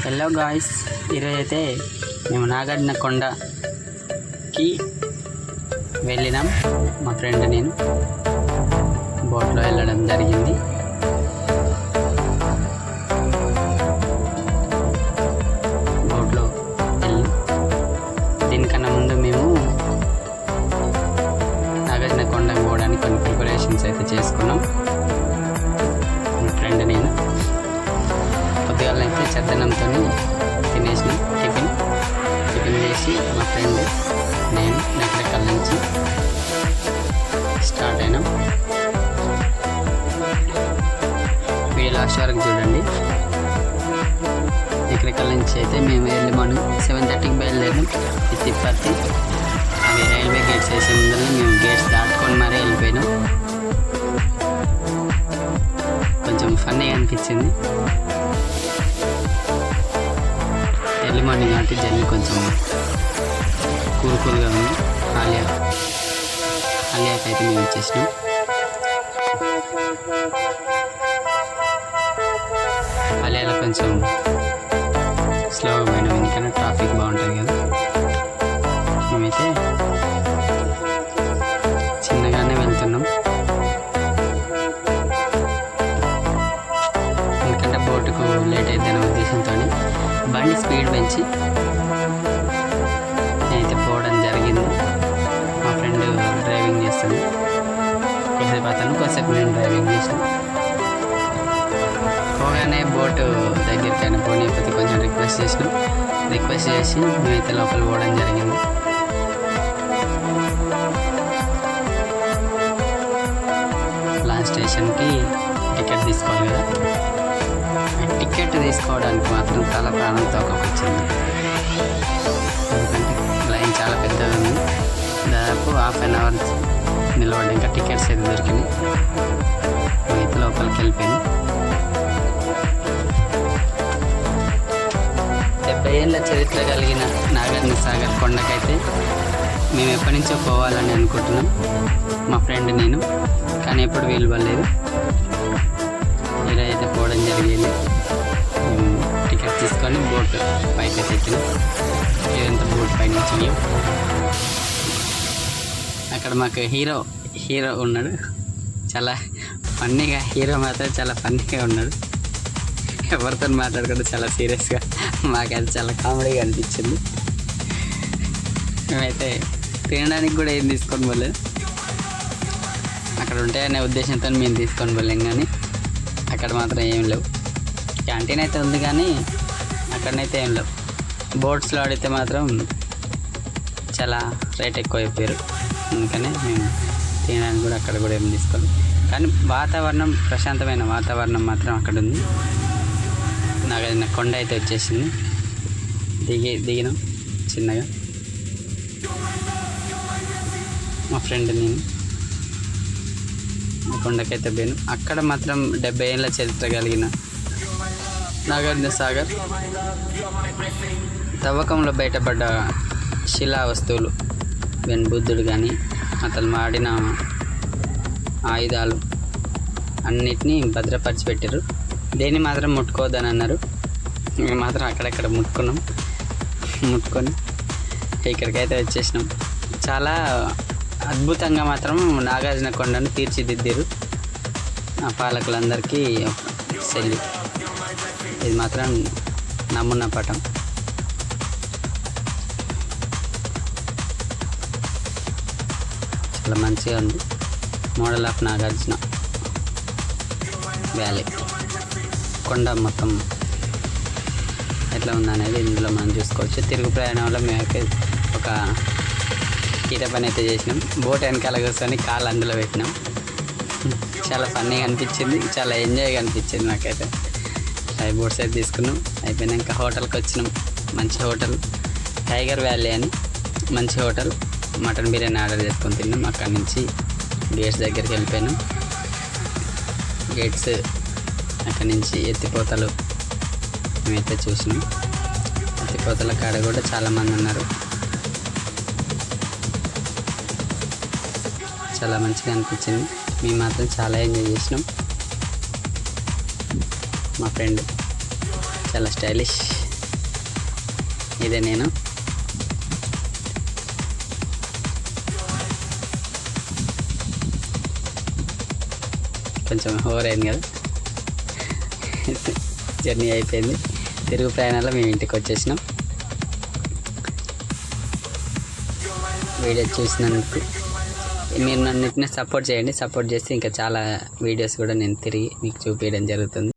Hello guys, ఈరోజైతే మేము నాగార్జున కొండకి వెళ్ళినాం. మా ఫ్రెండ్ నేను బోట్లో వెళ్ళడం జరిగింది. బోట్లో వెళ్ళి దీనికన్నా ముందు మేము నాగార్జున కొండకి పోవడానికి కొన్ని ప్రిపరేషన్స్ అయితే చేసుకున్నాం. మా ఫ్రెండ్ నేను పొద్దుగాలైతే చద్దనంతో తినేసి టిఫిన్ చేసి మా ఫ్రెండ్ నేను నకరకల్ నుంచి స్టార్ట్ అయినాం. వీడియో లాస్ట్ వరకు చూడండి. నకరకల్ నుంచి అయితే మేము ఎర్లీ మార్నింగ్ 7:30కి బయలుదేరాం. తిప్పర్తి అవి రైల్వే గేట్స్ వేసే ముందరనే మేము గేట్స్ దాటుకొని మరీ వెళ్ళిపోయినాం. కొంచెం ఫన్నీగా అనిపించింది. ఎర్లీ మార్నింగ్ కాబట్టి జర్నీ కొంచెం కూల్గా ఉంది. ఆలియాకి అయితే మేము వచ్చేసినాం. ఆలియాలో కొంచెం స్లోగా పోయినాం, ఎందుకంటే ట్రాఫిక్ బాగుంటుంది కదా. మేమైతే చిన్నగానే వెళ్తున్నాం, ఎందుకంటే బోటుకు లేట్ అయిద్దనే ఉద్దేశంతో బండి స్పీడ్ పెంచి నేనైతే పోవడం జరిగింది. మా ఫ్రెండ్ డ్రైవింగ్ చేస్తాను, కొద్దిసేపు అతను కొద్దిసేపు నేను డ్రైవింగ్ చేసాను. పోగానే బోటు దగ్గరికైనా పోనీపతి కొంచెం రిక్వెస్ట్ చేసి మేమైతే లోపల పోవడం జరిగింది. లాస్ట్ స్టేషన్కి టికెట్ తీసుకోవాలి కదా. టికెట్ తీసుకోవడానికి మాత్రం చాలా ప్రాణంతో వచ్చింది, ఎందుకంటే లైన్ చాలా పెద్దగా ఉంది. దాదాపు హాఫ్ అన్ అవర్ నిలబడి ఇంకా టికెట్స్ అయితే దొరికినాయి. అయితే లోపలికి వెళ్ళిపోయింది. 70 ఏళ్ళ చరిత్ర కలిగిన నాగార్జున సాగర్ కొండకైతే మేము ఎప్పటి నుంచో పోవాలని అనుకుంటున్నాం, మా ఫ్రెండ్ నేను. కానీ ఎప్పుడు వీలు పడలేదు. ఈరోజైతే పోవడం జరిగింది. టికెట్ తీసుకొని బోట్ పైకి ఎక్కినాం. ఇదంతా బోట్ పై నుంచి అక్కడ మాకు హీరో ఉన్నాడు. చాలా ఫన్నీగా, హీరో మాత్రం చాలా ఫన్నీగా ఉన్నాడు. ఎవరితో మాట్లాడకుండా చాలా సీరియస్గా, మాకైతే చాలా కామెడీగా అనిపించింది. మేమైతే తినడానికి కూడా ఏం తీసుకొని పోలేదు, అక్కడ ఉంటాయనే ఉద్దేశంతో మేము తీసుకొని పోలేం. కానీ అక్కడ మాత్రం ఏం లేవు. క్యాంటీన్ అయితే ఉంది కానీ అక్కడనైతే ఏం లేవు. బోట్స్లో ఆడితే మాత్రం చాలా రేట్ ఎక్కువ అయిపోయారు, అందుకనే మేము తినడానికి కూడా అక్కడ కూడా ఏం తీసుకోవాలి. కానీ వాతావరణం, ప్రశాంతమైన వాతావరణం మాత్రం అక్కడ ఉంది. నాగార్జున కొండ అయితే వచ్చేసింది. దిగినాం చిన్నగా, మా ఫ్రెండ్ నేను కొండకైతే పోయాను. అక్కడ మాత్రం 70 ఏళ్ళ చరిత్ర కలిగిన నాగార్జున సాగర్ తవ్వకంలో బయటపడ్డ శిలా వస్తువులు, బుద్ధుడు కానీ అతను వాడిన ఆయుధాలు అన్నిటినీ భద్రపరిచి పెట్టారు. దేన్ని మాత్రం ముట్టుకోవద్దని అన్నారు. మేము మాత్రం అక్కడక్కడ ముట్టుకొని ఇక్కడికైతే వచ్చేసినాం. చాలా అద్భుతంగా మాత్రం నాగార్జున కొండను తీర్చిదిద్దారు. ఆ పాలకులందరికీ సెల్లి. ఇది మాత్రం నమూనా పటం. చాలా మంచిగా ఉంది. Model of Nagarjuna valley. కొండ మొత్తం ఎట్లా ఉందనేది ఇందులో మనం చూసుకోవచ్చు. తిరుగు ప్రయాణంలో మేము ఒక కీట పని అయితే చేసినాం. బోట్ వెనకాల కూర్చొని కాళ్ళు అందులో పెట్టినాం. చాలా ఫన్నీగా అనిపించింది, చాలా ఎంజాయ్గా అనిపించింది నాకైతే. 5 బోట్స్ అయితే తీసుకున్నాం. అయిపోయినాక హోటల్కి వచ్చినాం. మంచి హోటల్, టైగర్ వ్యాలీ అని మంచి హోటల్. మటన్ బిర్యానీ ఆర్డర్ చేసుకొని తిన్నాం. అక్కడి నుంచి గేట్స్ దగ్గరికి వెళ్ళిపోయినాం. గేట్స్ అక్కడి నుంచి ఎత్తిపోతలు మేమైతే చూసినాం. ఎత్తిపోతల కాడ కూడా చాలామంది ఉన్నారు. చాలా మంచిగా అనిపించింది. మేము మాత్రం చాలా ఎంజాయ్ చేసినాం. మా ఫ్రెండ్ చాలా స్టైలిష్ ఇదే నేను. కొంచెం ఓవర్ అయింది కదా. జర్నీ అయిపోయింది. తిరుగు ప్రయాణంలో మేము ఇంటికి వచ్చేసినాం. వీడియో చూసినందుకు మీరు నన్ను సపోర్ట్ చేయండి. సపోర్ట్ చేస్తే ఇంకా చాలా వీడియోస్ కూడా నేను తిరిగి మీకు చూపించడం జరుగుతుంది.